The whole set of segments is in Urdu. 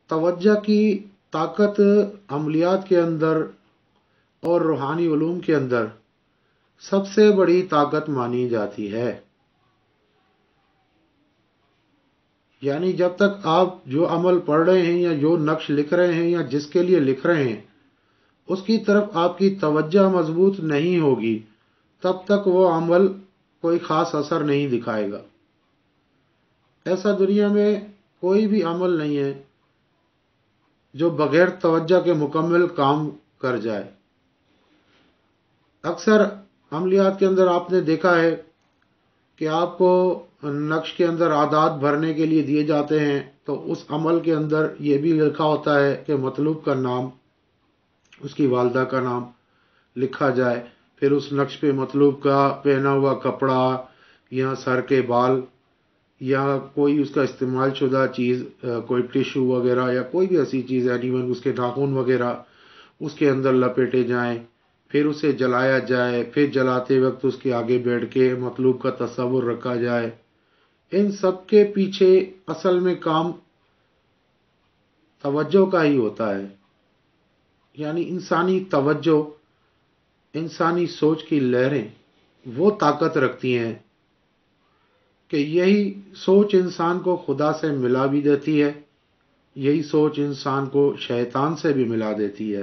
توجہ کی طاقت عملیات کے اندر اور روحانی علوم کے اندر سب سے بڑی طاقت مانی جاتی ہے۔ یعنی جب تک آپ جو عمل پڑھ رہے ہیں یا جو نقش لکھ رہے ہیں یا جس کے لیے لکھ رہے ہیں اس کی طرف آپ کی توجہ مضبوط نہیں ہوگی، تب تک وہ عمل کوئی خاص اثر نہیں دکھائے گا۔ ایسا دنیا میں کوئی بھی عمل نہیں ہے جو بغیر توجہ کے مکمل کام کر جائے۔ اکثر عملیات کے اندر آپ نے دیکھا ہے کہ آپ کو نقش کے اندر اعداد بھرنے کے لیے دیے جاتے ہیں، تو اس عمل کے اندر یہ بھی لکھا ہوتا ہے کہ مطلوب کا نام، اس کی والدہ کا نام لکھا جائے، پھر اس نقش پہ مطلوب کا پہنا ہوا کپڑا یا سر کے بال یا کوئی اس کا استعمال شدہ چیز، کوئی ٹیشو وغیرہ یا کوئی بھی ایسی چیز، ایون اس کے ناخن وغیرہ اس کے اندر لپیٹے جائیں، پھر اسے جلایا جائے، پھر جلاتے وقت اس کے آگے بیٹھ کے مطلوب کا تصور رکھا جائے۔ ان سب کے پیچھے اصل میں کام توجہ کا ہی ہوتا ہے۔ یعنی انسانی توجہ، انسانی سوچ کی لہریں وہ طاقت رکھتی ہیں کہ یہی سوچ انسان کو خدا سے ملا بھی دیتی ہے، یہی سوچ انسان کو شیطان سے بھی ملا دیتی ہے۔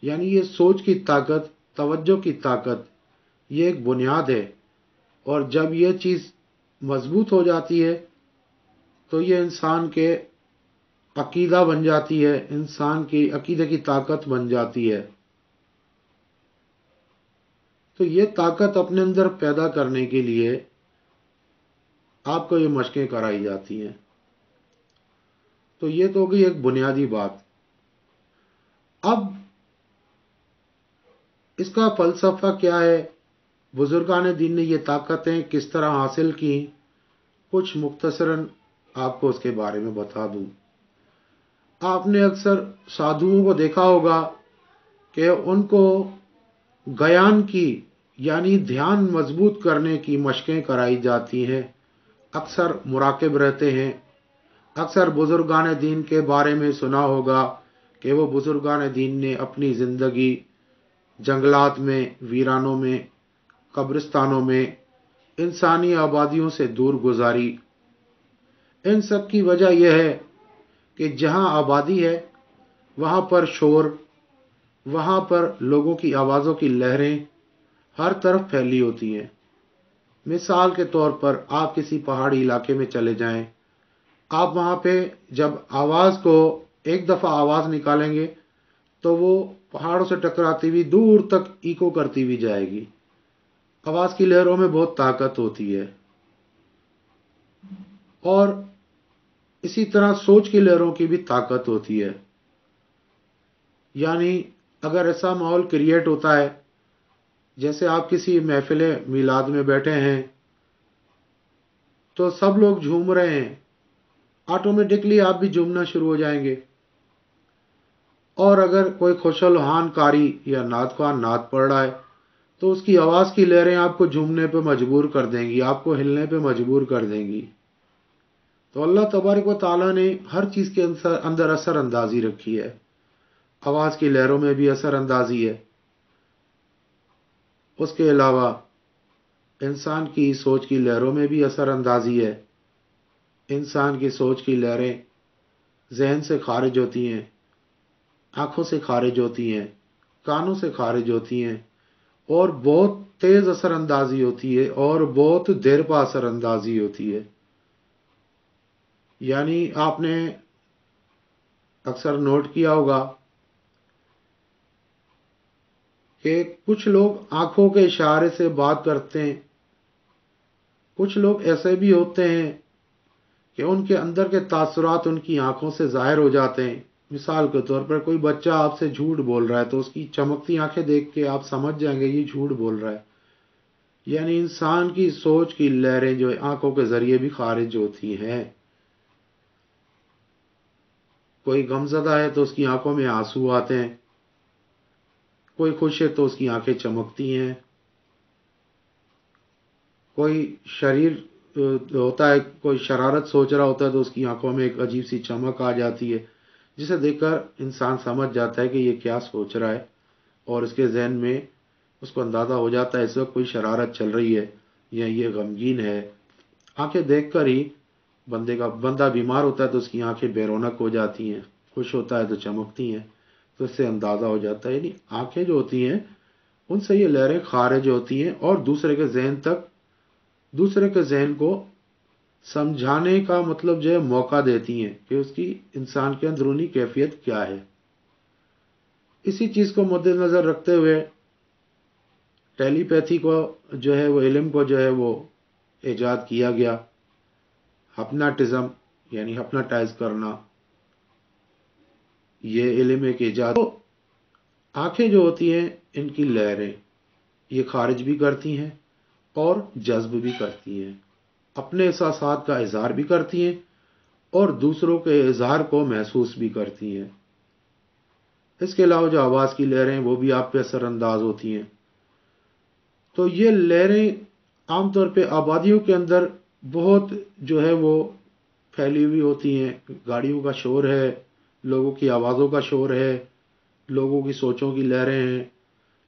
یعنی یہ سوچ کی طاقت، توجہ کی طاقت، یہ ایک بنیاد ہے، اور جب یہ چیز مضبوط ہو جاتی ہے تو یہ انسان کے عقیدہ بن جاتی ہے، انسان کی عقیدے کی طاقت بن جاتی ہے۔ تو یہ طاقت اپنے اندر پیدا کرنے کے لیے آپ کو یہ مشقیں کرائی جاتی ہیں۔ تو یہ تو ہوگی ایک بنیادی بات۔ اب اس کا فلسفہ کیا ہے، بزرگان دین نے یہ طاقتیں کس طرح حاصل کی، کچھ مختصراً آپ کو اس کے بارے میں بتا دوں۔ آپ نے اکثر سادھوؤں کو دیکھا ہوگا کہ ان کو گیان کی یعنی دھیان مضبوط کرنے کی مشقیں کرائی جاتی ہیں، اکثر مراقب رہتے ہیں۔ اکثر بزرگان دین کے بارے میں سنا ہوگا کہ وہ بزرگان دین نے اپنی زندگی جنگلات میں، ویرانوں میں، قبرستانوں میں، انسانی آبادیوں سے دور گزاری۔ ان سب کی وجہ یہ ہے کہ جہاں آبادی ہے وہاں پر شور، وہاں پر لوگوں کی آوازوں کی لہریں ہر طرف پھیلی ہوتی ہیں۔ مثال کے طور پر آپ کسی پہاڑی علاقے میں چلے جائیں، آپ وہاں پہ جب آواز کو ایک دفعہ آواز نکالیں گے تو وہ پہاڑوں سے ٹکراتی ہوئی دور تک ایکو کرتی ہوئی جائے گی۔ آواز کی لہروں میں بہت طاقت ہوتی ہے، اور اسی طرح سوچ کی لہروں کی بھی طاقت ہوتی ہے۔ یعنی اگر ایسا ماحول کریٹ ہوتا ہے، جیسے آپ کسی محفل میلاد میں بیٹھے ہیں تو سب لوگ جھوم رہے ہیں، آٹومیٹکلی آپ بھی جھومنا شروع ہو جائیں گے۔ اور اگر کوئی خوشالحان قاری یا نعت خواہ نعت پڑھ رہا ہے تو اس کی آواز کی لہریں آپ کو جھومنے پہ مجبور کر دیں گی، آپ کو ہلنے پہ مجبور کر دیں گی۔ تو اللہ تبارک و تعالیٰ نے ہر چیز کے اندر اثر اندازی رکھی ہے۔ آواز کی لہروں میں بھی اثر اندازی ہے، اس کے علاوہ انسان کی سوچ کی لہروں میں بھی اثر اندازی ہے۔ انسان کی سوچ کی لہریں ذہن سے خارج ہوتی ہیں، آنکھوں سے خارج ہوتی ہیں، کانوں سے خارج ہوتی ہیں، اور بہت تیز اثر اندازی ہوتی ہے اور بہت دیر پا اثر اندازی ہوتی ہے۔ یعنی آپ نے اکثر نوٹ کیا ہوگا کہ کچھ لوگ آنکھوں کے اشارے سے بات کرتے ہیں، کچھ لوگ ایسے بھی ہوتے ہیں کہ ان کے اندر کے تاثرات ان کی آنکھوں سے ظاہر ہو جاتے ہیں۔ مثال کے طور پر کوئی بچہ آپ سے جھوٹ بول رہا ہے تو اس کی چمکتی آنکھیں دیکھ کے آپ سمجھ جائیں گے یہ جھوٹ بول رہا ہے۔ یعنی انسان کی سوچ کی لہریں جو آنکھوں کے ذریعے بھی خارج ہوتی ہیں۔ کوئی غمزدہ ہے تو اس کی آنکھوں میں آنسو آتے ہیں، کوئی خوش ہے تو اس کی آنکھیں چمکتی ہیں، کوئی شریر ہوتا ہے، کوئی شرارت سوچ رہا ہوتا ہے تو اس کی آنکھوں میں ایک عجیب سی چمک آ جاتی ہے۔ جسے دیکھ کر انسان سمجھ جاتا ہے کہ یہ کیا سوچ رہا ہے، اور اس کے ذہن میں اس کو اندازہ ہو جاتا ہے اس وقت کوئی شرارت چل رہی ہے یا یہ غمگین ہے۔ آنکھیں دیکھ کر ہی بندہ بیمار ہوتا ہے تو اس کی آنکھیں بے رونق ہو جاتی ہیں، خوش ہوتا ہے تو چمکتی ہیں، تو اس سے اندازہ ہو جاتا ہے۔ یعنی آنکھیں جو ہوتی ہیں ان سے یہ لہریں خارج ہوتی ہیں اور دوسرے کے ذہن کو سمجھانے کا مطلب جو ہے موقع دیتی ہیں کہ اس کی انسان کے اندرونی کیفیت کیا ہے۔ اسی چیز کو مد نظر رکھتے ہوئے ٹیلی پیتھی کو جو ہے وہ علم کو جو ہے وہ ایجاد کیا گیا۔ ہپناٹزم یعنی ہپناٹائز کرنا، یہ علم ایک ایجاد۔ تو آنکھیں جو ہوتی ہیں ان کی لہریں یہ خارج بھی کرتی ہیں اور جذب بھی کرتی ہیں، اپنے احساسات کا اظہار بھی کرتی ہیں اور دوسروں کے اظہار کو محسوس بھی کرتی ہیں۔ اس کے علاوہ جو آواز کی لہریں وہ بھی آپ پہ اثر انداز ہوتی ہیں۔ تو یہ لہریں عام طور پہ آبادیوں کے اندر بہت جو ہے وہ پھیلی ہوئی ہوتی ہیں۔ گاڑیوں کا شور ہے، لوگوں کی آوازوں کا شور ہے، لوگوں کی سوچوں کی لہریں ہیں۔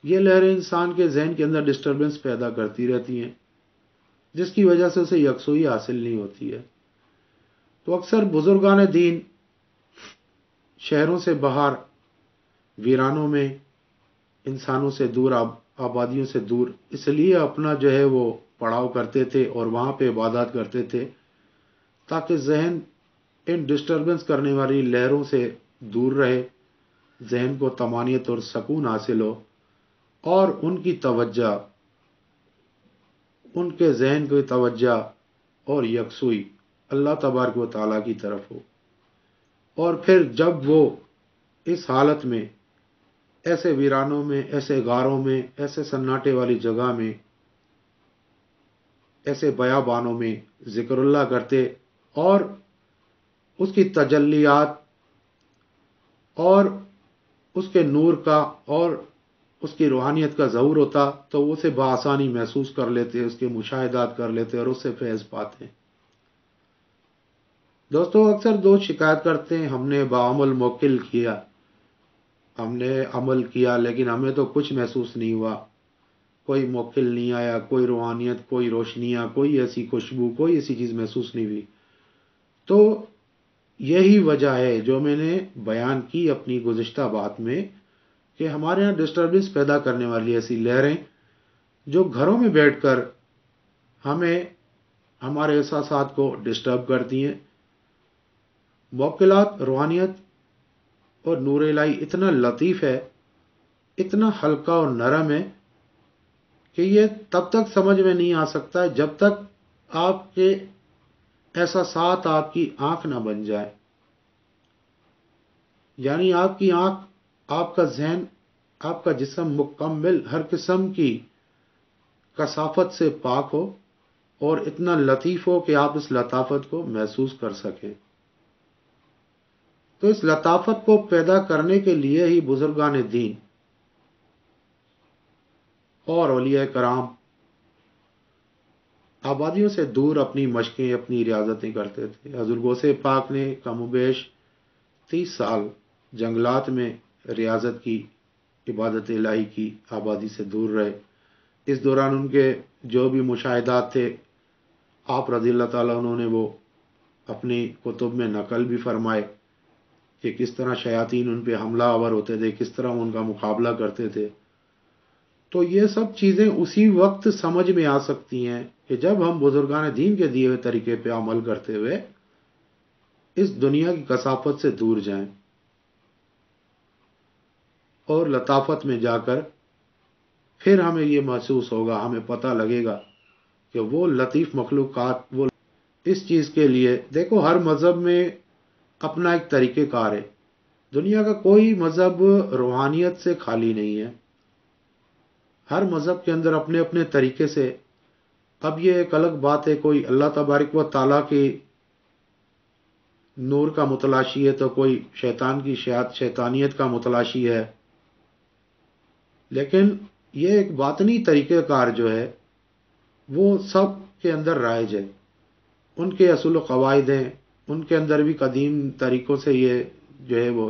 یہ لہریں انسان کے ذہن کے اندر ڈسٹربنس پیدا کرتی رہتی ہیں، جس کی وجہ سے اسے یکسوئی حاصل نہیں ہوتی ہے۔ تو اکثر بزرگان دین شہروں سے باہر ویرانوں میں انسانوں سے دور، آبادیوں سے دور اس لیے اپنا جو ہے وہ پڑاؤ کرتے تھے اور وہاں پہ عبادات کرتے تھے تاکہ ذہن ان ڈسٹربنس کرنے والی لہروں سے دور رہے، ذہن کو طمانینت اور سکون حاصل ہو اور ان کی توجہ، ان کے ذہن کی توجہ اور یکسوئی اللہ تبارک و تعالیٰ کی طرف ہو۔ اور پھر جب وہ اس حالت میں ایسے ویرانوں میں، ایسے غاروں میں، ایسے سناٹے والی جگہ میں، ایسے بیابانوں میں ذکر اللہ کرتے اور اس کی تجلیات اور اس کے نور کا اور اس کی روحانیت کا ظہور ہوتا تو وہ اسے بآسانی محسوس کر لیتے، اس کے مشاہدات کر لیتے اور اس سے فیض پاتے۔ دوستو اکثر دوست شکایت کرتے ہیں ہم نے بعمل موکل کیا، ہم نے عمل کیا لیکن ہمیں تو کچھ محسوس نہیں ہوا، کوئی موکل نہیں آیا، کوئی روحانیت، کوئی روشنیاں، کوئی ایسی خوشبو، کوئی ایسی چیز محسوس نہیں ہوئی۔ تو یہی وجہ ہے جو میں نے بیان کی اپنی گزشتہ بات میں کہ ہمارے ہاں ڈسٹربنس پیدا کرنے والی ایسی لہریں جو گھروں میں بیٹھ کر ہمیں ہمارے احساسات کو ڈسٹرب کرتی ہیں۔ موکلات، روحانیت اور نور الہی اتنا لطیف ہے، اتنا ہلکا اور نرم ہے کہ یہ تب تک سمجھ میں نہیں آ سکتا ہے جب تک آپ کے احساسات آپ کی آنکھ نہ بن جائے۔ یعنی آپ کی آنکھ، آپ کا ذہن، آپ کا جسم مکمل ہر قسم کی کثافت سے پاک ہو اور اتنا لطیف ہو کہ آپ اس لطافت کو محسوس کر سکیں۔ تو اس لطافت کو پیدا کرنے کے لیے ہی بزرگان دین اور اولیاء کرام آبادیوں سے دور اپنی مشقیں، اپنی ریاضتیں کرتے تھے۔ حضور غوث پاک نے کم و بیش 30 سال جنگلات میں ریاضت کی، عبادت الہی کی، آبادی سے دور رہے۔ اس دوران ان کے جو بھی مشاہدات تھے آپ رضی اللہ تعالیٰ انہوں نے وہ اپنی کتب میں نقل بھی فرمائے کہ کس طرح شیاطین ان پہ حملہ آور ہوتے تھے، کس طرح ان کا مقابلہ کرتے تھے۔ تو یہ سب چیزیں اسی وقت سمجھ میں آ سکتی ہیں کہ جب ہم بزرگان دین کے دیے ہوئے طریقے پہ عمل کرتے ہوئے اس دنیا کی کثافت سے دور جائیں اور لطافت میں جا کر پھر ہمیں یہ محسوس ہوگا، ہمیں پتہ لگے گا کہ وہ لطیف مخلوقات، وہ اس چیز کے لیے دیکھو ہر مذہب میں اپنا ایک طریقہ کار ہے۔ دنیا کا کوئی مذہب روحانیت سے خالی نہیں ہے، ہر مذہب کے اندر اپنے اپنے طریقے سے۔ اب یہ ایک الگ بات ہے، کوئی اللہ تبارک و تعالیٰ کی نور کا متلاشی ہے تو کوئی شیطان کی شیطانیت کا متلاشی ہے، لیکن یہ ایک باطنی طریقہ کار جو ہے وہ سب کے اندر رائج ہے۔ ان کے اصول و قواعد ہیں، ان کے اندر بھی قدیم طریقوں سے یہ جو ہے وہ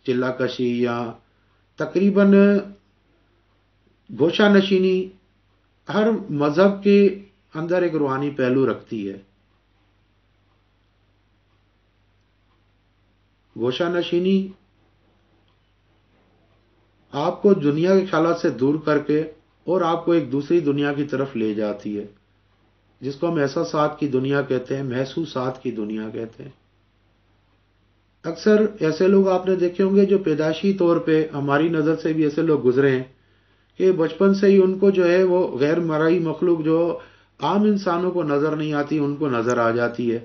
چلا کشی یا تقریباً گوشہ نشینی ہر مذہب کے اندر ایک روحانی پہلو رکھتی ہے۔ گوشہ نشینی آپ کو دنیا کے خیالات سے دور کر کے اور آپ کو ایک دوسری دنیا کی طرف لے جاتی ہے، جس کو ہم احساسات کی دنیا کہتے ہیں، محسوسات کی دنیا کہتے ہیں۔ اکثر ایسے لوگ آپ نے دیکھے ہوں گے جو پیدائشی طور پہ ہماری نظر سے بھی ایسے لوگ گزرے ہیں کہ بچپن سے ہی ان کو جو ہے وہ غیر مرئی مخلوق جو عام انسانوں کو نظر نہیں آتی ان کو نظر آ جاتی ہے۔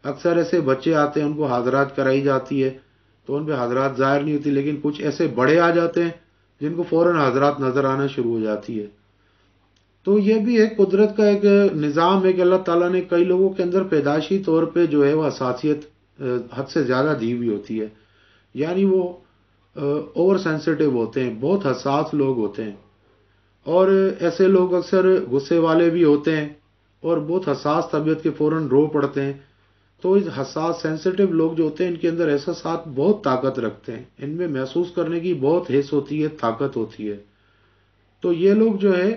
اکثر ایسے بچے آتے ہیں ان کو حاضرات کرائی جاتی ہے تو ان پہ حاضرات ظاہر نہیں ہوتی، لیکن کچھ ایسے بڑے آ جاتے ہیں جن کو فوراً حاضرات نظر آنا شروع ہو جاتی ہے۔ تو یہ بھی ایک قدرت کا ایک نظام ہے کہ اللہ تعالیٰ نے کئی لوگوں کے اندر پیدائشی طور پہ جو ہے وہ حساسیت حد سے زیادہ دی ہوئی ہوتی ہے، یعنی وہ اوور سینسٹیو ہوتے ہیں، بہت حساس لوگ ہوتے ہیں، اور ایسے لوگ اکثر غصے والے بھی ہوتے ہیں اور بہت حساس طبیعت کے فوراً رو پڑتے ہیں۔ تو اس حساس سینسٹیو لوگ جو ہوتے ہیں ان کے اندر احساسات بہت طاقت رکھتے ہیں، ان میں محسوس کرنے کی بہت حس ہوتی ہے، طاقت ہوتی ہے۔ تو یہ لوگ جو ہے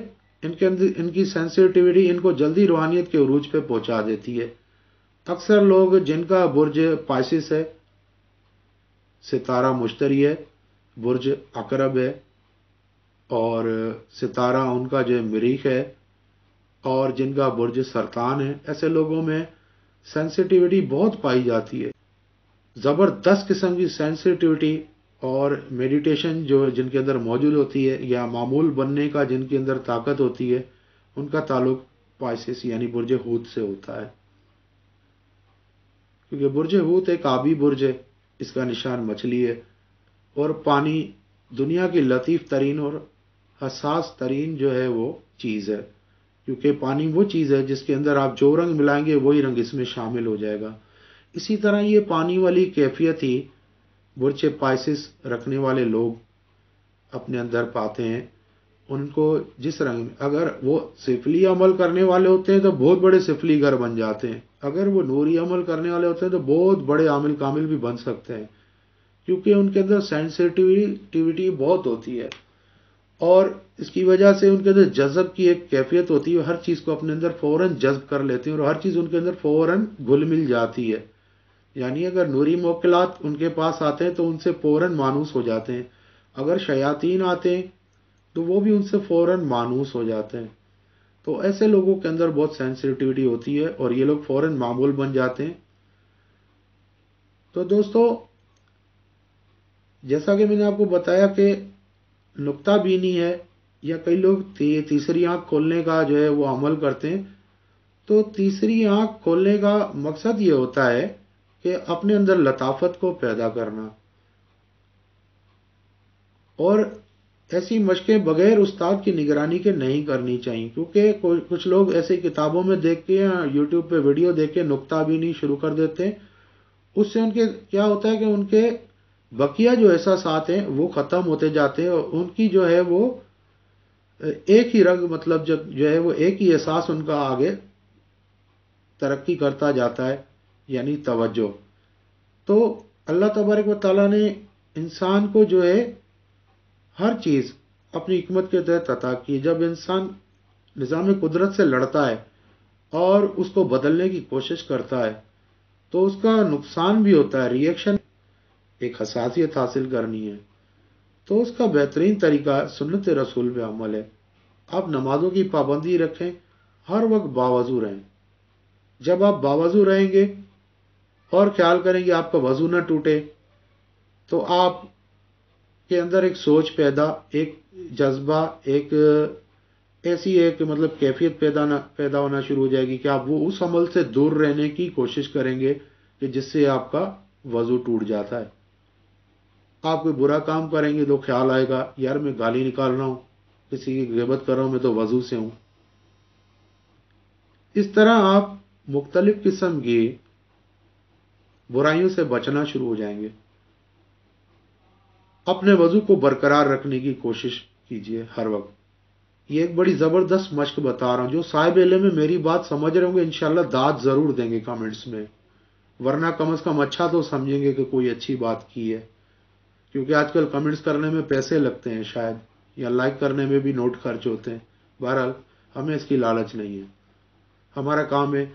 ان کے اندر ان کی سینسٹیوٹی ان کو جلدی روحانیت کے عروج پہ پہنچا دیتی ہے۔ اکثر لوگ جن کا برج پائسس ہے، ستارہ مشتری ہے، برج عقرب ہے، اور ستارہ ان کا جو مریخ ہے، اور جن کا برج سرطان ہے، ایسے لوگوں میں سینسٹیوٹی بہت پائی جاتی ہے، زبردست قسم کی سینسٹیوٹی، اور میڈیٹیشن جو جن کے اندر موجود ہوتی ہے یا معمول بننے کا جن کے اندر طاقت ہوتی ہے، ان کا تعلق پائسس یعنی برج حوت سے ہوتا ہے، کیونکہ برج حوت ایک آبی برج ہے، اس کا نشان مچھلی ہے، اور پانی دنیا کی لطیف ترین اور حساس ترین جو ہے وہ چیز ہے، کیونکہ پانی وہ چیز ہے جس کے اندر آپ جو رنگ ملائیں گے وہی رنگ اس میں شامل ہو جائے گا۔ اسی طرح یہ پانی والی کیفیت ہی برج پائسس رکھنے والے لوگ اپنے اندر پاتے ہیں۔ ان کو جس رنگ میں اگر وہ سفلی عمل کرنے والے ہوتے ہیں تو بہت بڑے سفلی گر بن جاتے ہیں، اگر وہ نوری عمل کرنے والے ہوتے ہیں تو بہت بڑے عامل کامل بھی بن سکتے ہیں، کیونکہ ان کے اندر سینسٹیوٹی بہت ہوتی ہے، اور اس کی وجہ سے ان کے اندر جذب کی ایک کیفیت ہوتی ہے، ہر چیز کو اپنے اندر فوراً جذب کر لیتے ہیں اور ہر چیز ان کے اندر فوراً گھل مل جاتی ہے۔ یعنی اگر نوری موکلات ان کے پاس آتے ہیں تو ان سے فوراً مانوس ہو جاتے ہیں، اگر شیاطین آتے ہیں تو وہ بھی ان سے فوراً مانوس ہو جاتے ہیں۔ تو ایسے لوگوں کے اندر بہت سینسٹیوٹی ہوتی ہے اور یہ لوگ فوراً معمول بن جاتے ہیں۔ تو دوستو، جیسا کہ میں نے آپ کو بتایا کہ نقطہ بینی ہے، یا کئی لوگ تیسری آنکھ کھولنے کا جو ہے وہ عمل کرتے ہیں، تو تیسری آنکھ کھولنے کا مقصد یہ ہوتا ہے کہ اپنے اندر لطافت کو پیدا کرنا، اور ایسی مشقیں بغیر استاد کی نگرانی کے نہیں کرنی چاہیے، کیونکہ کچھ لوگ ایسے کتابوں میں دیکھ کے یا یوٹیوب پہ ویڈیو دیکھ کے نقطہ بینی شروع کر دیتے ہیں، اس سے ان کے کیا ہوتا ہے کہ ان کے بقیہ جو احساسات ہیں وہ ختم ہوتے جاتے ہیں، اور ان کی جو ہے وہ ایک ہی رنگ، مطلب جب جو ہے وہ ایک ہی احساس ان کا آگے ترقی کرتا جاتا ہے، یعنی توجہ۔ تو اللہ تبارک و تعالیٰ نے انسان کو جو ہے ہر چیز اپنی حکمت کے تحت عطا کی۔ جب انسان نظام قدرت سے لڑتا ہے اور اس کو بدلنے کی کوشش کرتا ہے تو اس کا نقصان بھی ہوتا ہے، ری ایکشن، ایک حساسیت حاصل کرنی ہے، تو اس کا بہترین طریقہ سنت رسول پہ عمل ہے۔ آپ نمازوں کی پابندی رکھیں، ہر وقت باوضو رہیں۔ جب آپ باوضو رہیں گے اور خیال کریں گے آپ کا وضو نہ ٹوٹے، تو آپ کے اندر ایک سوچ پیدا، ایک جذبہ، ایک ایسی ایک مطلب کیفیت پیدا ہونا شروع ہو جائے گی کہ آپ وہ اس عمل سے دور رہنے کی کوشش کریں گے کہ جس سے آپ کا وضو ٹوٹ جاتا ہے۔ آپ کوئی برا کام کریں گے تو خیال آئے گا یار میں گالی نکال رہا ہوں، کسی کی غیبت کر رہا ہوں، میں تو وضو سے ہوں۔ اس طرح آپ مختلف قسم کی برائیوں سے بچنا شروع ہو جائیں گے۔ اپنے وضو کو برقرار رکھنے کی کوشش کیجئے ہر وقت۔ یہ ایک بڑی زبردست مشق بتا رہا ہوں، جو صاحب علم میں میری بات سمجھ رہے ہوں گے انشاءاللہ داد ضرور دیں گے کامنٹس میں۔ ورنہ کم از کم اچھا تو سمجھیں گے کہ کوئی اچھی بات کی ہے، کیونکہ آج کل کمنٹس کرنے میں پیسے لگتے ہیں شاید، یا لائک کرنے میں بھی نوٹ خرچ ہوتے ہیں. بہرحال ہمیں اس کی لالچ نہیں ہے. ہمارا کام ہے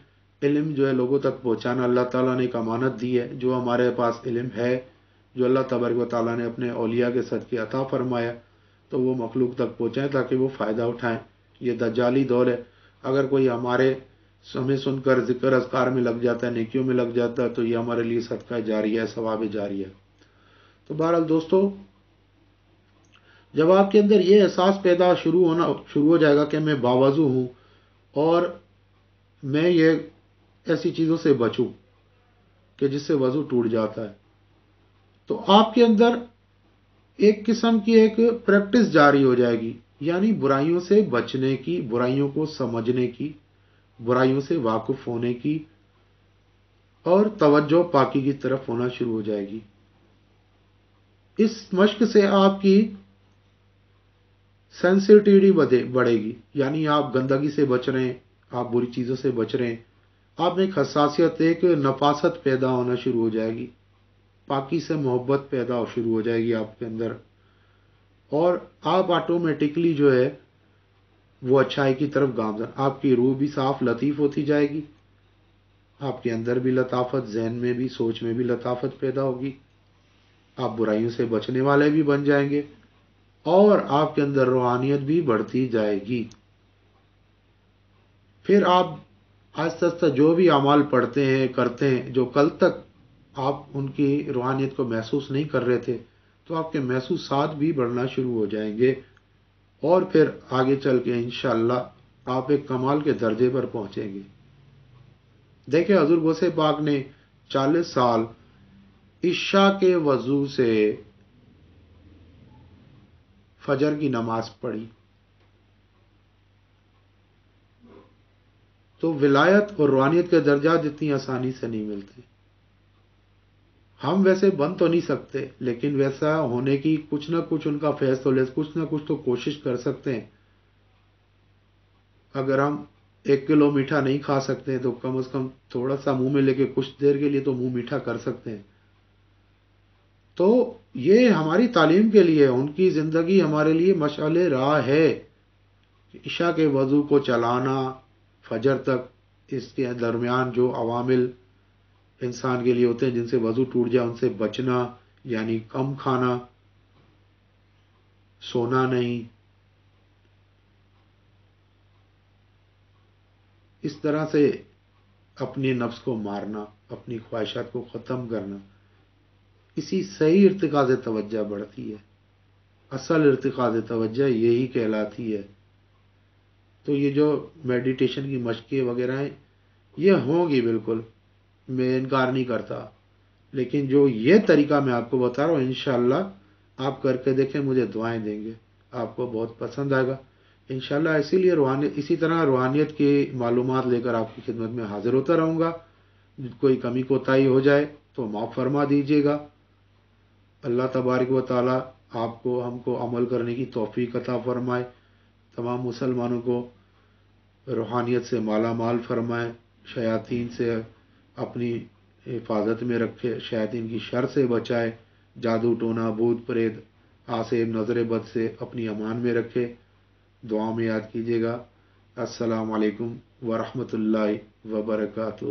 علم جو ہے لوگوں تک پہنچانا. اللہ تعالیٰ نے ایک امانت دی ہے، جو ہمارے پاس علم ہے، جو اللہ تبارک و تعالیٰ نے اپنے اولیاء کے صدقے عطا فرمایا، تو وہ مخلوق تک پہنچائیں تاکہ وہ فائدہ اٹھائیں. یہ دجالی دور ہے. اگر کوئی ہمیں سن کر ذکر اذکار میں لگ جاتا ہے، نیکیوں میں لگ جاتا ہے، تو یہ ہمارے لیے صدقہ جاریہ ہے، ثواب جاریہ ہے. تو بہرحال دوستو، جب آپ کے اندر یہ احساس شروع ہو جائے گا کہ میں باوضو ہوں اور میں یہ ایسی چیزوں سے بچوں کہ جس سے وضو ٹوٹ جاتا ہے، تو آپ کے اندر ایک قسم کی ایک پریکٹس جاری ہو جائے گی، یعنی برائیوں سے بچنے کی، برائیوں کو سمجھنے کی، برائیوں سے واقف ہونے کی، اور توجہ پاکی کی طرف ہونا شروع ہو جائے گی. اس مشق سے آپ کی سینسٹیوٹی بڑھے گی، یعنی آپ گندگی سے بچ رہے ہیں، آپ بری چیزوں سے بچ رہے ہیں، آپ میں ایک حساسیت، ایک نفاست پیدا ہونا شروع ہو جائے گی، پاکی سے محبت پیدا شروع ہو جائے گی آپ کے اندر، اور آپ آٹومیٹکلی جو ہے وہ اچھائی کی طرف گامزن، آپ کی روح بھی صاف لطیف ہوتی جائے گی، آپ کے اندر بھی لطافت، ذہن میں بھی، سوچ میں بھی لطافت پیدا ہوگی، آپ برائیوں سے بچنے والے بھی بن جائیں گے، اور آپ کے اندر روحانیت بھی بڑھتی جائے گی. پھر آپ آہستہ آہستہ جو بھی اعمال پڑھتے ہیں، کرتے ہیں، جو کل تک آپ ان کی روحانیت کو محسوس نہیں کر رہے تھے، تو آپ کے محسوسات بھی بڑھنا شروع ہو جائیں گے، اور پھر آگے چل کے انشاءاللہ آپ ایک کمال کے درجے پر پہنچیں گے. دیکھیں حضور غوث پاک نے 40 سال عشاء کے وضو سے فجر کی نماز پڑھی. تو ولایت اور روحانیت کے درجات اتنی آسانی سے نہیں ملتے. ہم ویسے بن تو نہیں سکتے، لیکن ویسا ہونے کی کچھ نہ کچھ ان کا فیصلہ، کچھ نہ کچھ تو کوشش کر سکتے ہیں. اگر ہم 1 کلو میٹھا نہیں کھا سکتے تو کم از کم تھوڑا سا منہ میں لے کے کچھ دیر کے لیے تو منہ میٹھا کر سکتے ہیں. تو یہ ہماری تعلیم کے لیے، ان کی زندگی ہمارے لیے مشعل راہ ہے. عشاء کے وضو کو چلانا فجر تک، اس کے درمیان جو عوامل انسان کے لیے ہوتے ہیں جن سے وضو ٹوٹ جائے، ان سے بچنا، یعنی کم کھانا، سونا نہیں، اس طرح سے اپنے نفس کو مارنا، اپنی خواہشات کو ختم کرنا، اسی صحیح ارتقاء سے توجہ بڑھتی ہے. اصل ارتقاء سے توجہ یہی کہلاتی ہے. تو یہ جو میڈیٹیشن کی مشقیں وغیرہ ہیں، یہ ہوں گی بالکل، میں انکار نہیں کرتا، لیکن جو یہ طریقہ میں آپ کو بتا رہا ہوں، انشاءاللہ آپ کر کے دیکھیں، مجھے دعائیں دیں گے، آپ کو بہت پسند آئے گا انشاءاللہ. اسی طرح روحانیت کی معلومات لے کر آپ کی خدمت میں حاضر ہوتا رہوں گا. کوئی کمی کوتاہی ہو جائے تو معاف فرما دیجیے گا. اللہ تبارک و تعالی آپ کو، ہم کو عمل کرنے کی توفیق عطا فرمائے، تمام مسلمانوں کو روحانیت سے مالا مال فرمائے، شیاطین سے اپنی حفاظت میں رکھے، شیاطین کی شر سے بچائے، جادو ٹونا، بھوت پریت، آسیب، نظر بد سے اپنی امان میں رکھے. دعا میں یاد کیجیے گا. السلام علیکم ورحمۃ اللہ وبرکاتہ.